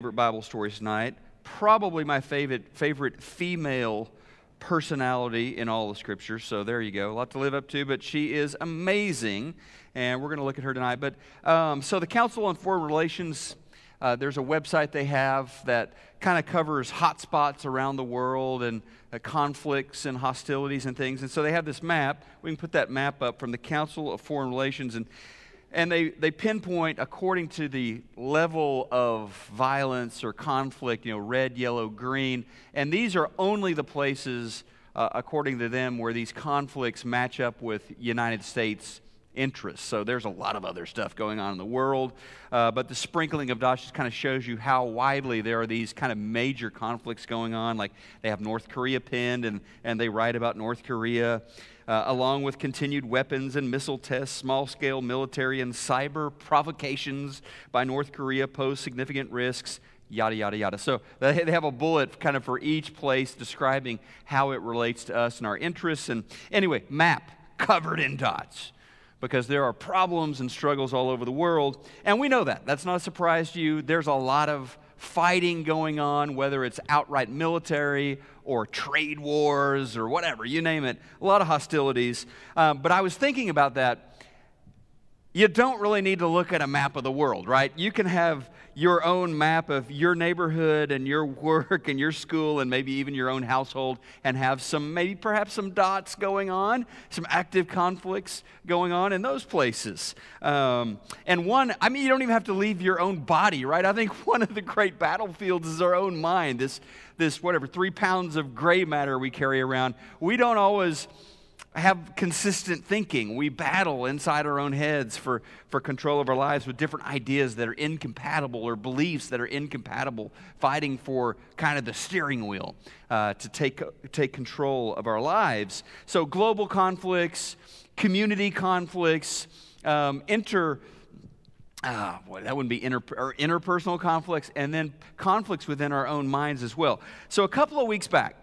Favorite Bible stories tonight. Probably my favorite female personality in all the Scriptures. So there you go. A lot to live up to, but she is amazing, and we're going to look at her tonight. But so the Council on Foreign Relations, there's a website they have that kind of covers hot spots around the world and conflicts and hostilities and things. And so they have this map. We can put that map up from the Council of Foreign Relations, and they pinpoint according to the level of violence or conflict, red, yellow, green. And these are only the places, according to them, where these conflicts match up with United States interests. So there's a lot of other stuff going on in the world. But the sprinkling of dots just kind of shows you how widely there are these kind of major conflicts going on. Like they have North Korea pinned, and they write about North Korea. Along with continued weapons and missile tests, small-scale military and cyber provocations by North Korea pose significant risks, yada, yada, yada. So they have a bullet kind of for each place describing how it relates to us and our interests. And anyway, map covered in dots, because there are problems and struggles all over the world. And we know that. That's not a surprise to you. There's a lot of fighting going on, whether it's outright military or trade wars or whatever, you name it. A lot of hostilities. But I was thinking about that. You don't really need to look at a map of the world, right? You can have your own map of your neighborhood and your work and your school and maybe even your own household and have perhaps some dots going on, some active conflicts going on in those places. You don't even have to leave your own body, right? I think one of the great battlefields is our own mind, this 3 pounds of gray matter we carry around. We don't always have consistent thinking. We battle inside our own heads for control of our lives with different ideas that are incompatible or beliefs that are incompatible, fighting for kind of the steering wheel to take control of our lives. So global conflicts, community conflicts, that wouldn't be interpersonal conflicts, and then conflicts within our own minds as well. So a couple of weeks back,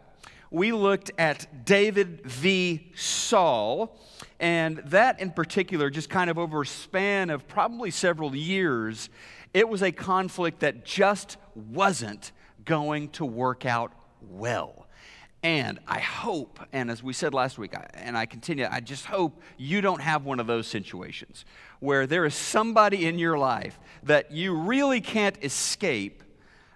we looked at David v. Saul, and that in particular, just kind of over a span of probably several years, it was a conflict that just wasn't going to work out well. And I hope, and as we said last week, I just hope you don't have one of those situations where there is somebody in your life that you really can't escape.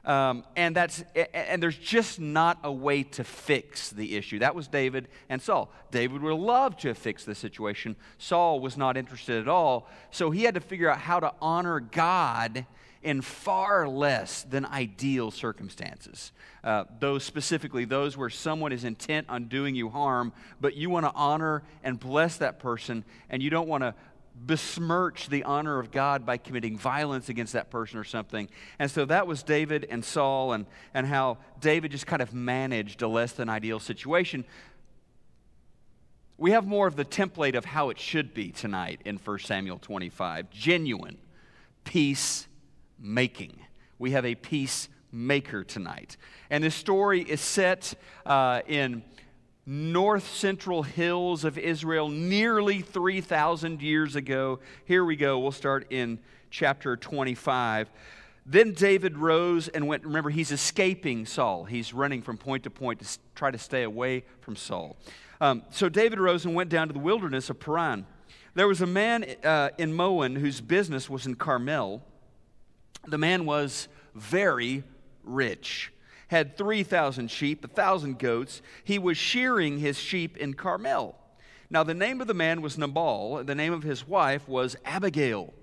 And there's just not a way to fix the issue. That was David and Saul. David would have loved to have fixed the situation. Saul was not interested at all. So he had to figure out how to honor God in far less than ideal circumstances. Those where someone is intent on doing you harm, but you want to honor and bless that person, and you don't want to besmirch the honor of God by committing violence against that person or something. And so that was David and Saul, and how David just kind of managed a less than ideal situation. We have more of the template of how it should be tonight in 1 Samuel 25. Genuine peacemaking. We have a peacemaker tonight. And this story is set in north central hills of Israel nearly 3,000 years ago. Here we go. We'll start in chapter 25. Then David rose and went. Remember, he's escaping Saul. He's running from point to point to try to stay away from Saul. So David rose and went down to the wilderness of Paran. There was a man in Moab whose business was in Carmel. The man was very rich, had 3,000 sheep, 1,000 goats. He was shearing his sheep in Carmel. Now the name of the man was Nabal. The name of his wife was Abigail.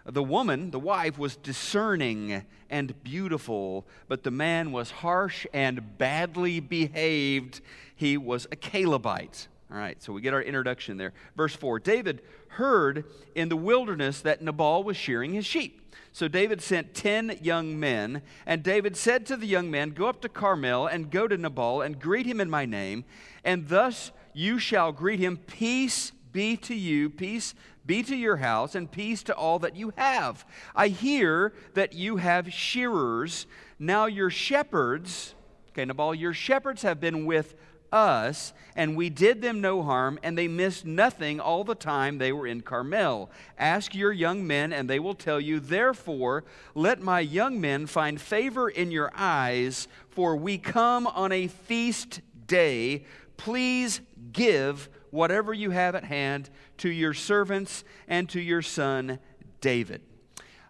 The wife, was discerning and beautiful, but the man was harsh and badly behaved. He was a Calebite. All right, so we get our introduction there. Verse 4, David heard in the wilderness that Nabal was shearing his sheep. So David sent 10 young men, and David said to the young men, "Go up to Carmel and go to Nabal and greet him in my name, and thus you shall greet him. Peace be to you, peace be to your house, and peace to all that you have. I hear that you have shearers. Now your shepherds," okay, Nabal, "your shepherds have been with us, and we did them no harm, and they missed nothing all the time they were in Carmel. Ask your young men, and they will tell you, therefore, let my young men find favor in your eyes, for we come on a feast day. Please give whatever you have at hand to your servants and to your son David.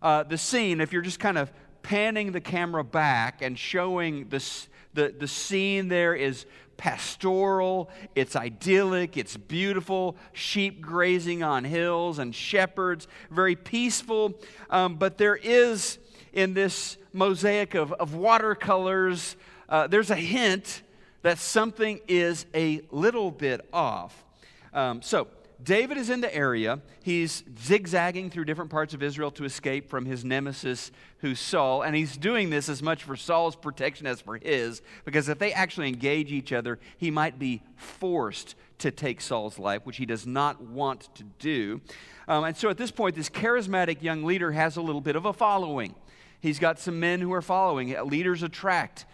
The scene, if you're just kind of panning the camera back and showing the scene there, is pastoral, it's idyllic, it's beautiful, sheep grazing on hills and shepherds, very peaceful. But there is, in this mosaic of watercolors, there's a hint that something is a little bit off. So David is in the area. He's zigzagging through different parts of Israel to escape from his nemesis, who's Saul. And he's doing this as much for Saul's protection as for his, because if they actually engage each other, he might be forced to take Saul's life, which he does not want to do. And so at this point, this charismatic young leader has a little bit of a following. He's got some men who are following. Leaders attract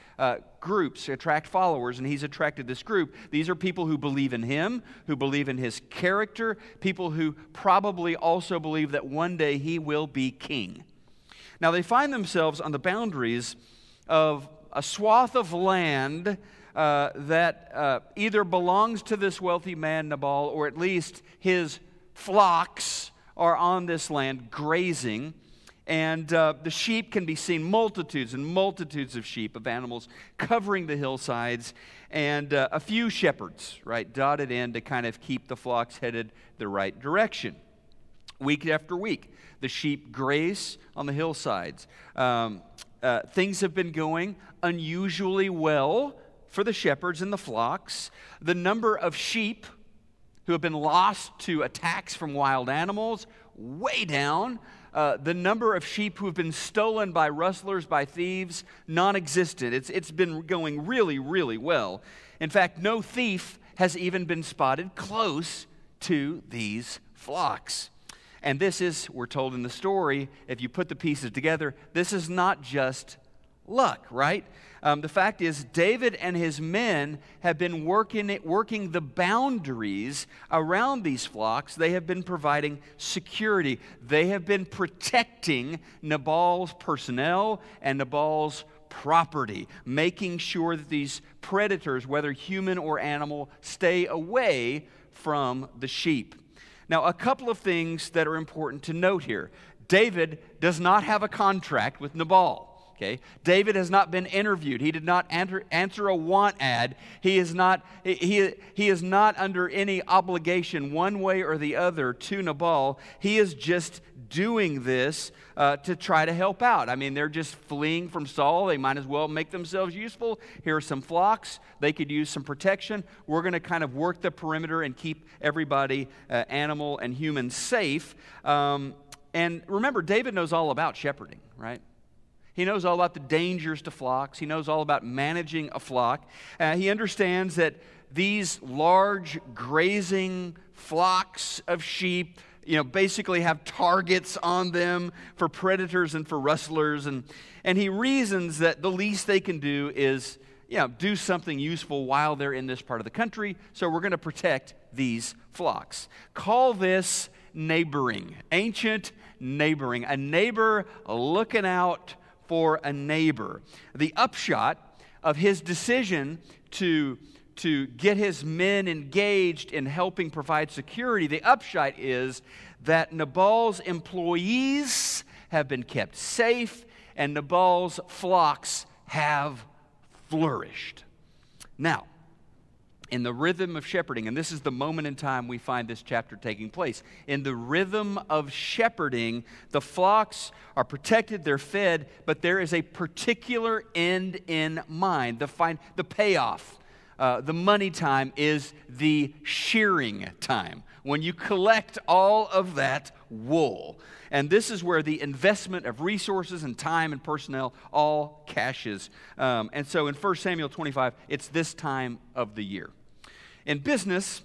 groups, attract followers, and he's attracted this group. These are people who believe in him, who believe in his character, people who probably also believe that one day he will be king. Now, they find themselves on the boundaries of a swath of land that either belongs to this wealthy man, Nabal, or at least his flocks are on this land grazing. And the sheep can be seen, multitudes and multitudes of sheep, of animals, covering the hillsides, and a few shepherds, right, dotted in to kind of keep the flocks headed the right direction. Week after week, the sheep graze on the hillsides. Things have been going unusually well for the shepherds and the flocks. The number of sheep who have been lost to attacks from wild animals, way down. The number of sheep who have been stolen by rustlers, by thieves, non-existent. It's been going really, really well. In fact, no thief has even been spotted close to these flocks. And this is, we're told in the story, if you put the pieces together, this is not just luck, right? The fact is, David and his men have been working the boundaries around these flocks. They have been providing security. They have been protecting Nabal's personnel and Nabal's property, making sure that these predators, whether human or animal, stay away from the sheep. Now, a couple of things that are important to note here. David does not have a contract with Nabal. Okay. David has not been interviewed. He did not answer a want ad. He is not under any obligation one way or the other to Nabal. He is just doing this to try to help out. I mean, they're just fleeing from Saul. They might as well make themselves useful. Here are some flocks. They could use some protection. We're going to kind of work the perimeter and keep everybody, animal and human, safe. And remember, David knows all about shepherding, right? He knows all about the dangers to flocks. He knows all about managing a flock. He understands that these large grazing flocks of sheep, basically have targets on them for predators and for rustlers. And he reasons that the least they can do is, do something useful while they're in this part of the country. So we're going to protect these flocks. Call this neighboring, ancient neighboring, a neighbor looking out for a neighbor. The upshot of his decision to get his men engaged in helping provide security, the upshot is that Nabal's employees have been kept safe and Nabal's flocks have flourished. Now, in the rhythm of shepherding, and this is the moment in time we find this chapter taking place. In the rhythm of shepherding, the flocks are protected, they're fed, but there is a particular end in mind. The payoff, the money time is the shearing time, when you collect all of that wool. And this is where the investment of resources and time and personnel all cashes. And so in 1 Samuel 25, it's this time of the year. In business,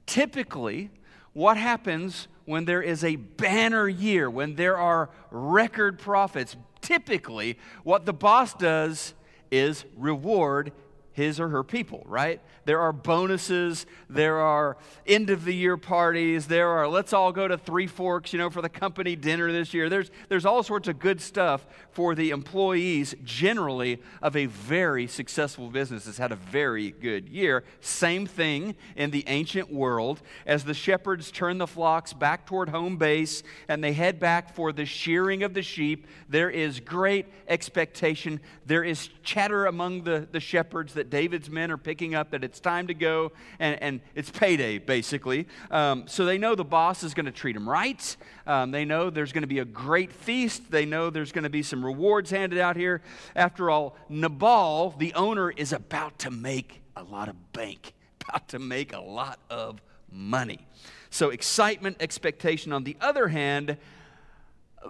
typically, what happens when there is a banner year, when there are record profits, typically what the boss does is reward his or her people, right? There are bonuses, there are end-of-the-year parties, there are let's all go to Three Forks, for the company dinner this year. There's all sorts of good stuff for the employees, generally, of a very successful business that's had a very good year. Same thing in the ancient world. As the shepherds turn the flocks back toward home base and they head back for the shearing of the sheep, there is great expectation. There is chatter among the shepherds that David's men are picking up that it's time to go, and it's payday, basically. So they know the boss is going to treat them right. They know there's going to be a great feast. They know there's going to be some rewards handed out here. After all, Nabal, the owner, is about to make a lot of bank, about to make a lot of money. So excitement, expectation. On the other hand,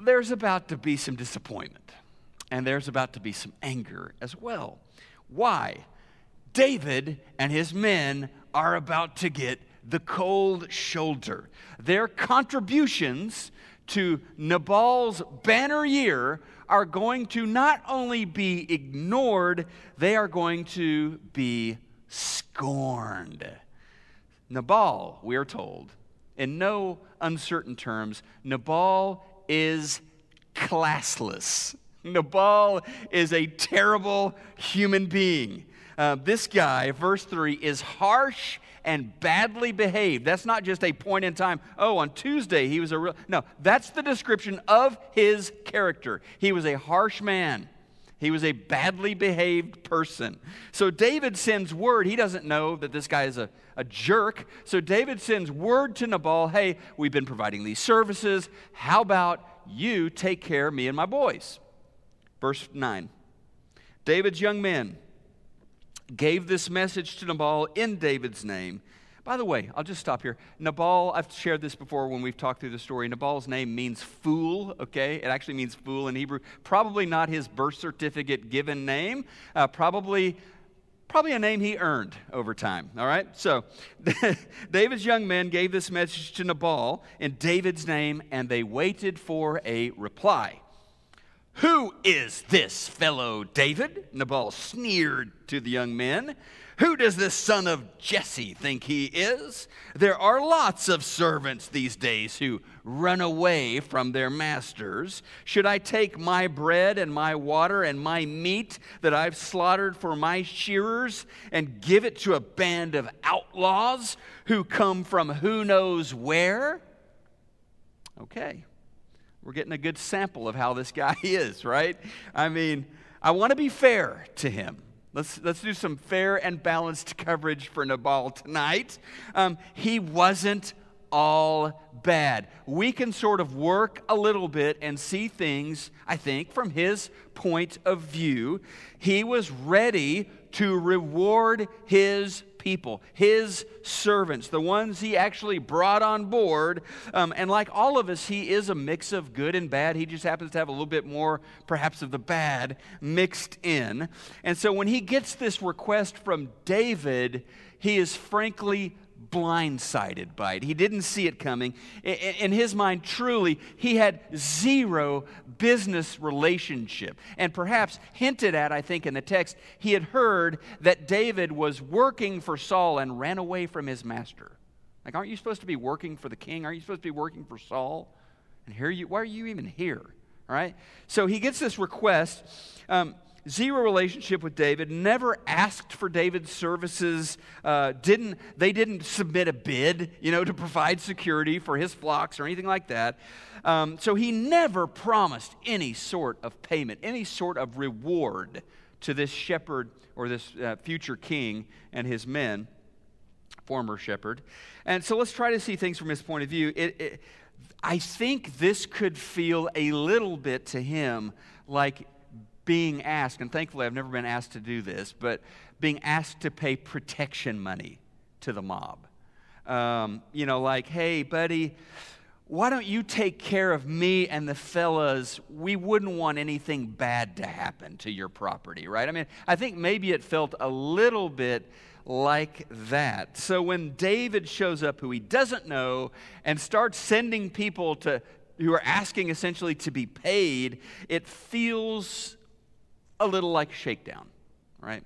there's about to be some disappointment, and there's about to be some anger as well. Why? David and his men are about to get the cold shoulder. Their contributions to Nabal's banner year are going to not only be ignored, they are going to be scorned. Nabal, we are told, in no uncertain terms, Nabal is classless. Nabal is a terrible human being. This guy, verse 3, is harsh and badly behaved. That's not just a point in time. Oh, on Tuesday he was a real... No, that's the description of his character. He was a harsh man. He was a badly behaved person. So David sends word. He doesn't know that this guy is a jerk. So David sends word to Nabal, hey, we've been providing these services. How about you take care of me and my boys? Verse 9. David's young men gave this message to Nabal in David's name. By the way, I'll just stop here. Nabal, I've shared this before when we've talked through the story. Nabal's name means fool, okay? It actually means fool in Hebrew. Probably not his birth certificate given name. Probably a name he earned over time, all right? So David's young men gave this message to Nabal in David's name, and they waited for a reply. Who is this fellow David? Nabal sneered to the young men. Who does this son of Jesse think he is? There are lots of servants these days who run away from their masters. Should I take my bread and my water and my meat that I've slaughtered for my shearers and give it to a band of outlaws who come from who knows where? Okay. We're getting a good sample of how this guy is, right? I mean, I want to be fair to him. Let's do some fair and balanced coverage for Nabal tonight. He wasn't all bad. We can sort of work a little bit and see things, I think, from his point of view. He was ready to reward his people, his servants, the ones he actually brought on board. And like all of us, he is a mix of good and bad. He just happens to have a little bit more, perhaps, of the bad mixed in. And so when he gets this request from David, he is frankly blindsided by it. He didn't see it coming. In his mind, truly, he had zero business relationship. And perhaps hinted at, I think, in the text, he had heard that David was working for Saul and ran away from his master. Like, aren't you supposed to be working for the king? Aren't you supposed to be working for Saul? And why are you even here? All right? So he gets this request. Zero relationship with David, never asked for David's services, they didn't submit a bid, to provide security for his flocks or anything like that. So he never promised any sort of payment, any sort of reward to this shepherd or this future king and his men, former shepherd. And so let's try to see things from his point of view. I think this could feel a little bit to him like being asked, and thankfully I've never been asked to do this, but being asked to pay protection money to the mob. Like, hey, buddy, why don't you take care of me and the fellas? We wouldn't want anything bad to happen to your property, right? I mean, I think maybe it felt a little bit like that. So when David shows up, who he doesn't know, and starts sending people who are asking essentially to be paid, it feels a little like shakedown, right?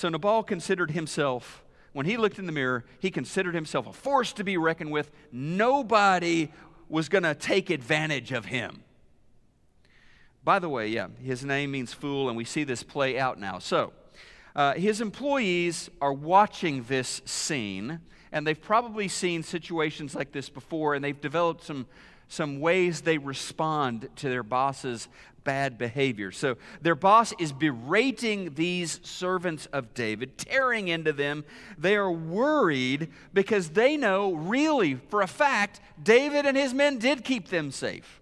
So Nabal considered himself, when he looked in the mirror, he considered himself a force to be reckoned with. Nobody was going to take advantage of him. By the way, his name means fool, and we see this play out now. So, his employees are watching this scene, and they've probably seen situations like this before, and they've developed some ways they respond to their boss's bad behavior. So their boss is berating these servants of David, tearing into them. They are worried because they know really, for a fact, David and his men did keep them safe.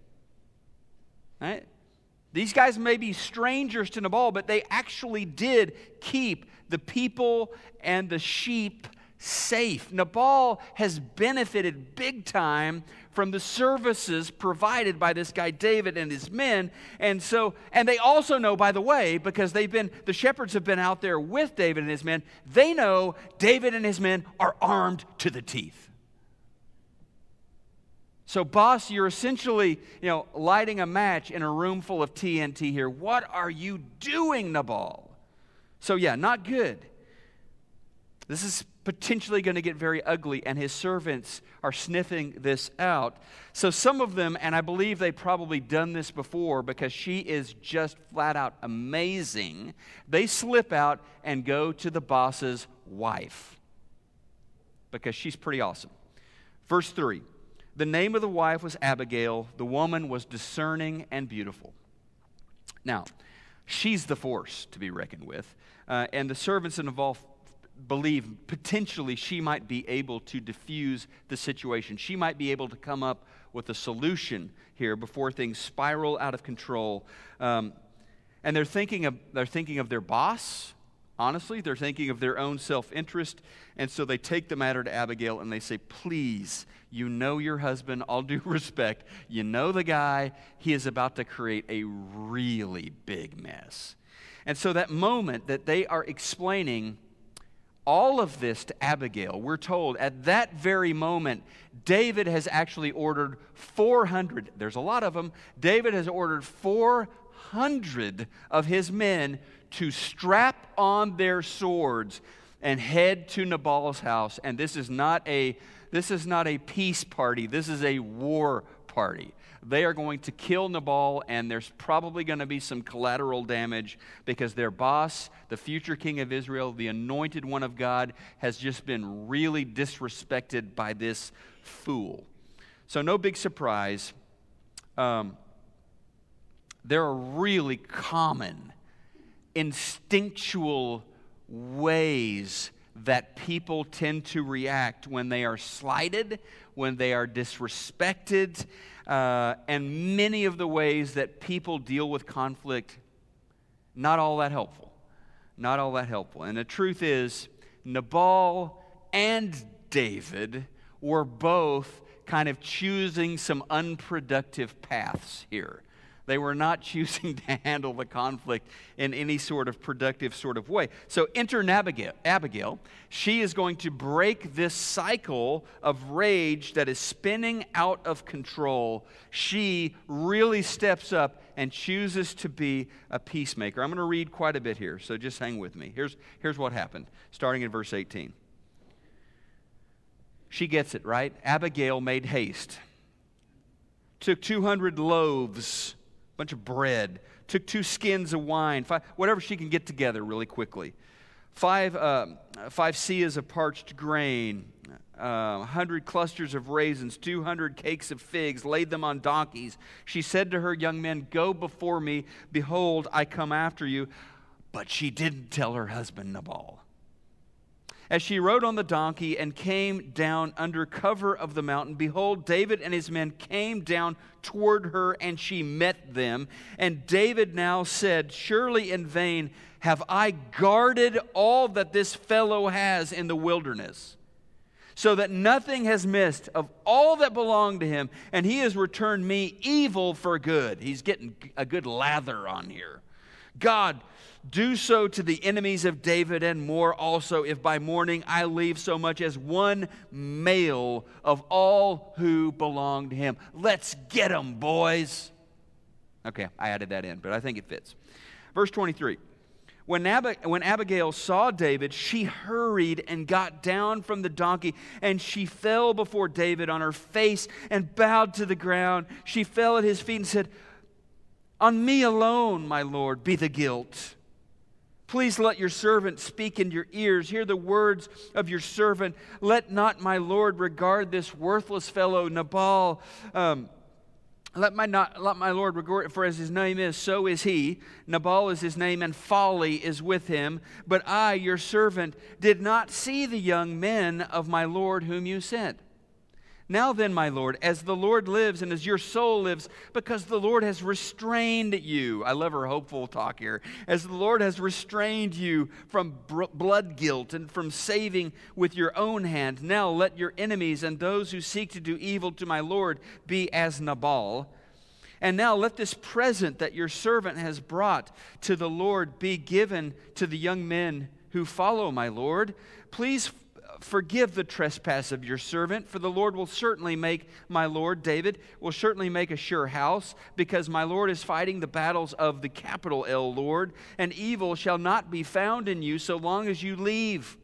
Right? These guys may be strangers to Nabal, but they actually did keep the people and the sheep safe. Nabal has benefited big time from the services provided by this guy David and his men. And they also know, by the way, because the shepherds have been out there with David and his men, they know David and his men are armed to the teeth. So, boss, you're essentially, lighting a match in a room full of TNT here. What are you doing, Nabal? So, not good. This is potentially going to get very ugly, and his servants are sniffing this out. So some of them, and I believe they've probably done this before because she is just flat out amazing, they slip out and go to the boss's wife because she's pretty awesome. Verse 3, the name of the wife was Abigail. The woman was discerning and beautiful. Now, she's the force to be reckoned with, and the servants involved believe potentially she might be able to diffuse the situation. She might be able to come up with a solution here before things spiral out of control. And they're thinking of their boss. Honestly, they're thinking of their own self-interest. And so they take the matter to Abigail and they say, please, you know your husband, all due respect. You know the guy. He is about to create a really big mess. And so that moment that they are explaining all of this to Abigail, we're told at that very moment, David has actually ordered 400, there's a lot of them, David has ordered 400 of his men to strap on their swords and head to Nabal's house. And this is not a peace party, this is a war party. They are going to kill Nabal, and there's probably going to be some collateral damage because their boss, the future king of Israel, the anointed one of God, has just been really disrespected by this fool. So no big surprise. There are really common, instinctual ways that people tend to react when they are slighted, when they are disrespected, and many of the ways that people deal with conflict, not all that helpful. Not all that helpful. And the truth is, Nabal and David were both kind of choosing some unproductive paths here. They were not choosing to handle the conflict in any sort of productive sort of way. So enter Abigail. She is going to break this cycle of rage that is spinning out of control. She really steps up and chooses to be a peacemaker. I'm going to read quite a bit here, so just hang with me. Here's what happened, starting in verse 18. She gets it, right? Abigail made haste, took 200 loaves, bunch of bread, took 2 skins of wine, whatever she can get together really quickly, 5 seahs of parched grain, 100 clusters of raisins, 200 cakes of figs, laid them on donkeys. She said to her young men, go before me, behold, I come after you. But she didn't tell her husband Nabal. As she rode on the donkey and came down under cover of the mountain, behold, David and his men came down toward her, and she met them. And David now said, surely in vain have I guarded all that this fellow has in the wilderness, so that nothing has missed of all that belonged to him, and he has returned me evil for good. He's getting a good lather on here. God, do so to the enemies of David and more also, if by morning I leave so much as one male of all who belong to him. Let's get them, boys. Okay, I added that in, but I think it fits. Verse 23. When Abigail saw David, she hurried and got down from the donkey, and she fell before David on her face and bowed to the ground. She fell at his feet and said, "On me alone, my Lord, be the guilt. Please let your servant speak in your ears. Hear the words of your servant. Let not my Lord regard this worthless fellow Nabal. Let my Lord regard, for as his name is, so is he. Nabal is his name, and folly is with him. But I, your servant, did not see the young men of my Lord whom you sent. Now then, my Lord, as the Lord lives and as your soul lives, because the Lord has restrained you." I love her hopeful talk here. "As the Lord has restrained you from blood guilt and from saving with your own hand, now let your enemies and those who seek to do evil to my Lord be as Nabal. And now let this present that your servant has brought to the Lord be given to the young men who follow my Lord. Please forgive the trespass of your servant, for the Lord will certainly make my Lord David, will certainly make a sure house, because my Lord is fighting the battles of the capital L, Lord, and evil shall not be found in you so long as you leave.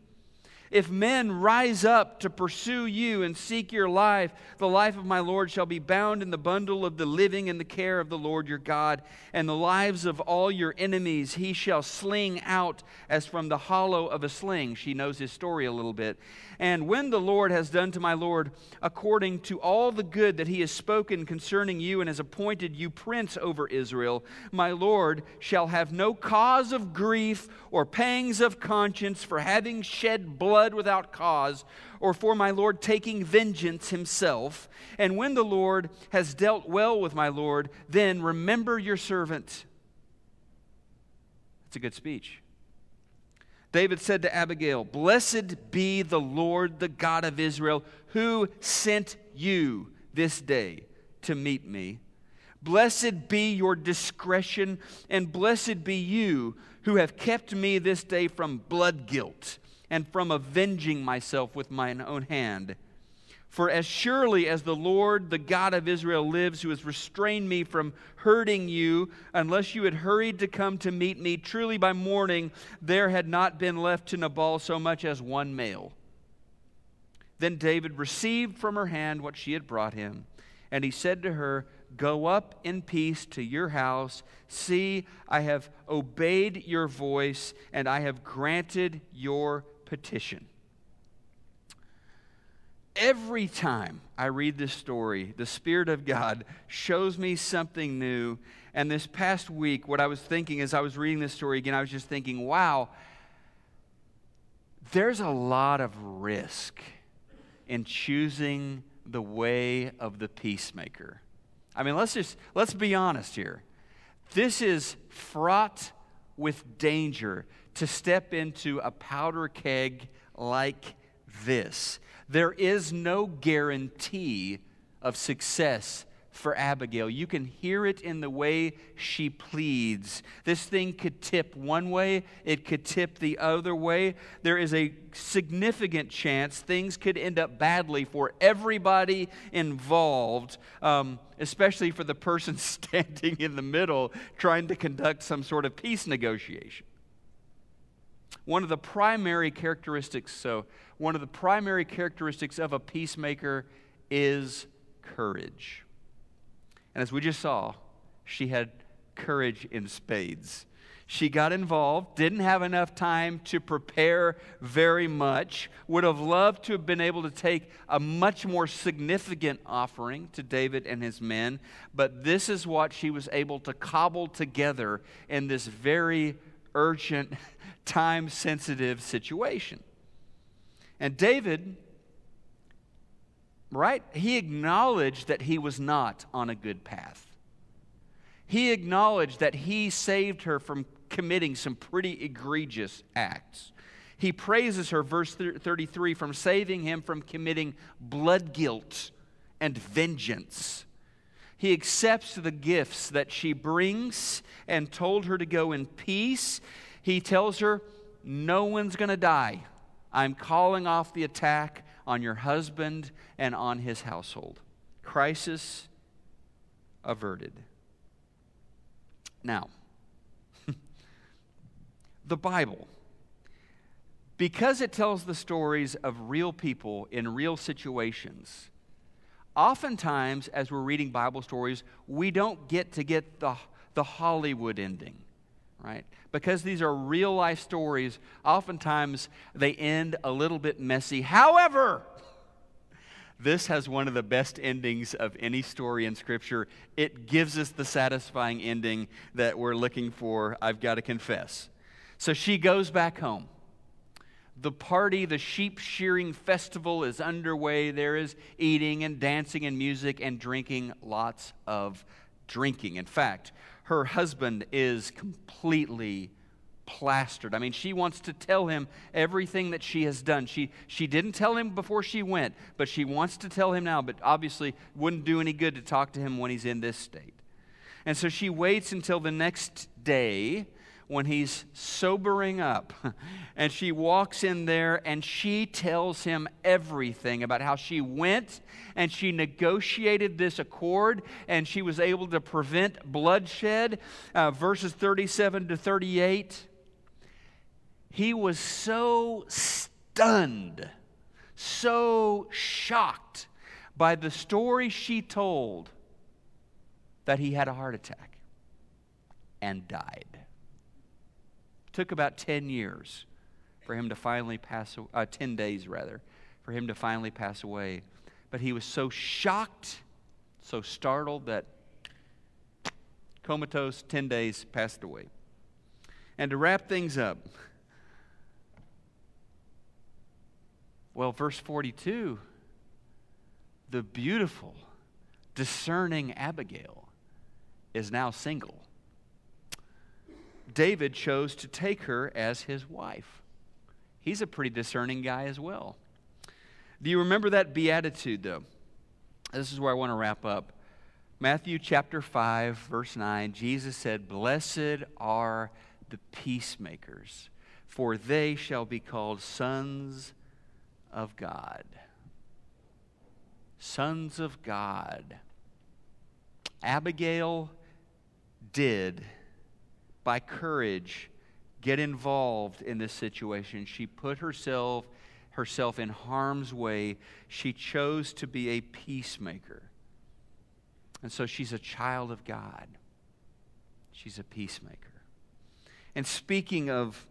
If men rise up to pursue you and seek your life, the life of my Lord shall be bound in the bundle of the living in the care of the Lord your God, and the lives of all your enemies he shall sling out as from the hollow of a sling." She knows his story a little bit. "And when the Lord has done to my Lord according to all the good that he has spoken concerning you and has appointed you prince over Israel, my Lord shall have no cause of grief or pangs of conscience for having shed blood without cause, or for my Lord taking vengeance himself. And when the Lord has dealt well with my Lord, then remember your servant." That's a good speech. David said to Abigail, "Blessed be the Lord, the God of Israel, who sent you this day to meet me. Blessed be your discretion, and blessed be you who have kept me this day from blood guilt and from avenging myself with mine own hand. For as surely as the Lord, the God of Israel lives, who has restrained me from hurting you, unless you had hurried to come to meet me, truly by morning there had not been left to Nabal so much as one male." Then David received from her hand what she had brought him, and he said to her, "Go up in peace to your house. See, I have obeyed your voice, and I have granted your petition." Every time I read this story, the Spirit of God shows me something new. And this past week, what I was thinking as I was reading this story again, I was just thinking, wow, there's a lot of risk in choosing the way of the peacemaker. I mean, let's be honest here. This is fraught with danger to step into a powder keg like this. There is no guarantee of success for Abigail. You can hear it in the way she pleads. This thing could tip one way, it could tip the other way. There is a significant chance things could end up badly for everybody involved, especially for the person standing in the middle trying to conduct some sort of peace negotiation. One of the primary characteristics of a peacemaker is courage. And as we just saw, she had courage in spades. She got involved, didn't have enough time to prepare very much, would have loved to have been able to take a much more significant offering to David and his men, but this is what she was able to cobble together in this very urgent, time-sensitive situation. And David, right, he acknowledged that he was not on a good path. He acknowledged that he saved her from committing some pretty egregious acts. He praises her, verse 33, from saving him from committing blood guilt and vengeance. He accepts the gifts that she brings and told her to go in peace. He tells her, no one's going to die. I'm calling off the attack on your husband and on his household. Crisis averted. Now, the Bible, because it tells the stories of real people in real situations, oftentimes as we're reading Bible stories, we don't get the Hollywood ending, right? Because these are real life stories, oftentimes they end a little bit messy. However, this has one of the best endings of any story in Scripture. It gives us the satisfying ending that we're looking for, I've got to confess. So she goes back home. The party, the sheep shearing festival is underway. There is eating and dancing and music and drinking, lots of drinking. In fact, her husband is completely plastered. I mean, she wants to tell him everything that she has done. She didn't tell him before she went, but she wants to tell him now, but obviously wouldn't do any good to talk to him when he's in this state. And so she waits until the next day when he's sobering up, and she walks in there and she tells him everything about how she went and she negotiated this accord and she was able to prevent bloodshed. Verses 37 to 38. He was so stunned, so shocked by the story she told that he had a heart attack and died. Took about 10 years for him to finally pass, 10 days rather, for him to finally pass away. But he was so shocked, so startled that comatose, 10 days, passed away. And to wrap things up, well, verse 42, the beautiful, discerning Abigail is now single. David chose to take her as his wife. He's a pretty discerning guy as well. Do you remember that beatitude, though? This is where I want to wrap up. Matthew chapter 5, verse 9, Jesus said, "Blessed are the peacemakers, for they shall be called sons of God." Sons of God. Abigail did, by courage, get involved in this situation. She put herself in harm's way. She chose to be a peacemaker. And so she's a child of God. She's a peacemaker. And speaking of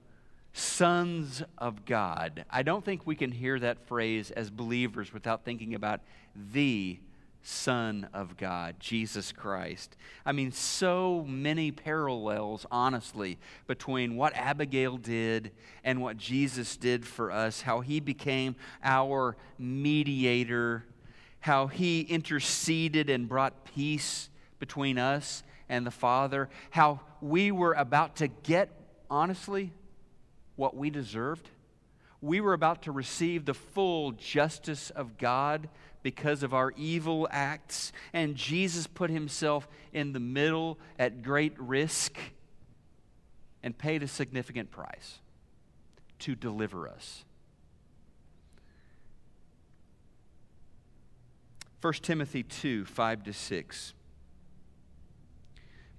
sons of God, I don't think we can hear that phrase as believers without thinking about the Son of God, Jesus Christ. I mean, so many parallels, honestly, between what Abigail did and what Jesus did for us, how he became our mediator, how he interceded and brought peace between us and the Father, how we were about to get, honestly, what we deserved. We were about to receive the full justice of God because of our evil acts, and Jesus put himself in the middle at great risk and paid a significant price to deliver us. 1 Timothy 2, 5-6.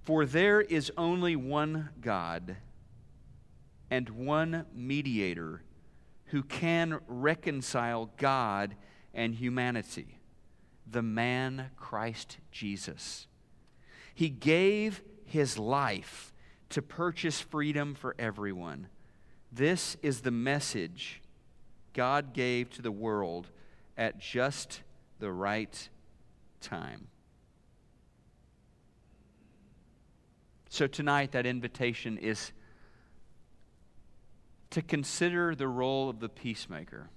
For there is only one God and one mediator who can reconcile God and humanity, the man Christ Jesus. He gave his life to purchase freedom for everyone. This is the message God gave to the world at just the right time. So tonight, that invitation is to consider the role of the peacemaker.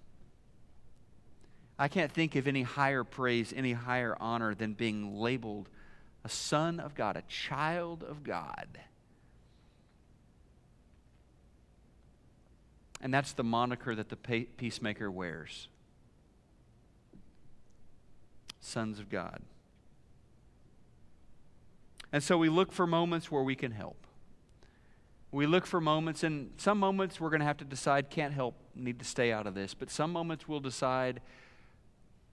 I can't think of any higher praise, any higher honor than being labeled a son of God, a child of God. And that's the moniker that the peacemaker wears. Sons of God. And so we look for moments where we can help. We look for moments, and some moments we're going to have to decide, can't help, need to stay out of this. But some moments we'll decide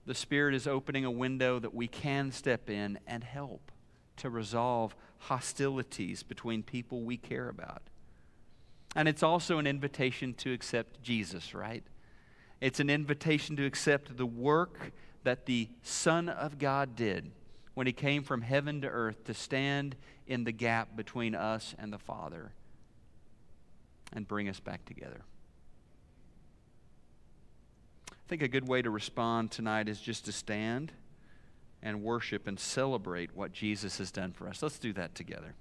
the Spirit is opening a window that we can step in and help to resolve hostilities between people we care about. And it's also an invitation to accept Jesus, right? It's an invitation to accept the work that the Son of God did when He came from heaven to earth to stand in the gap between us and the Father and bring us back together. I think a good way to respond tonight is just to stand and worship and celebrate what Jesus has done for us. Let's do that together.